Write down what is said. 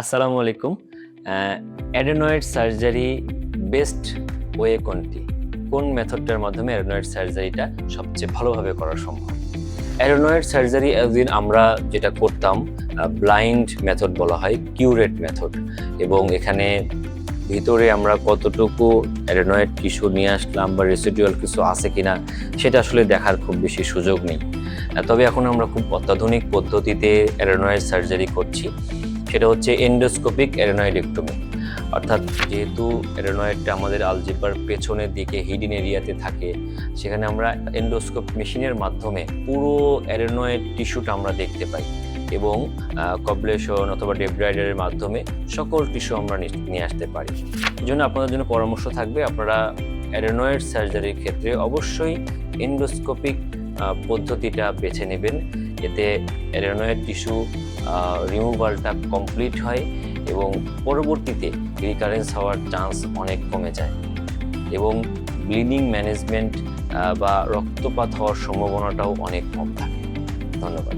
আসসালামু আলাইকুম। Adenoid surgery best way কোনটি? কোন মেথডটার মাধ্যমে অ্যাডেনয়েড সার্জারিটা সবচেয়ে ভালোভাবে করা সম্ভব? অ্যাডেনয়েড সার্জারি এতদিন আমরা যেটা করতাম ব্লাইন্ড মেথড বলা হয়, কিউরেট মেথড, এবং এখানে ভিতরে আমরা কতটুকু অ্যাডেনয়েড টিস্যু নিয়ে আসলাম বা রেসিডুয়াল কিছু আছে কিনা সেটা আসলে দেখার খুব বেশি সুযোগ নেই। তবে এখন আমরা খুব অত্যাধুনিক পদ্ধতিতে অ্যাডেনয়েড সার্জারি করছি, সেটা হচ্ছে এন্ডোস্কোপিক অ্যাডেনয়েডেক্টমি। অর্থাৎ যেহেতু অ্যাডেনয়েডটা আমাদের আলজিব্রার পেছনের দিকে হিডেন এরিয়াতে থাকে, সেখানে আমরা এন্ডোস্কোপ মেশিনের মাধ্যমে পুরো অ্যাডেনয়েড টিস্যুটা আমরা দেখতে পাই এবং কবলেশন অথবা ডেব্রাইডারের মাধ্যমে সকল টিস্যু আমরা নিয়ে আসতে পারি। এই জন্য আপনাদের জন্য পরামর্শ থাকবে, আপনারা অ্যাডেনয়েড সার্জারির ক্ষেত্রে অবশ্যই এন্ডোস্কোপিক পদ্ধতিটা বেছে নেবেন। এতে অ্যাডেনয়েড টিস্যু রিমুভালটা কমপ্লিট হয় এবং পরবর্তীতে রিকারেন্স হওয়ার চান্স অনেক কমে যায় এবং ব্লিডিং ম্যানেজমেন্ট বা রক্তপাত হওয়ার সম্ভাবনাটাও অনেক কম থাকে। ধন্যবাদ।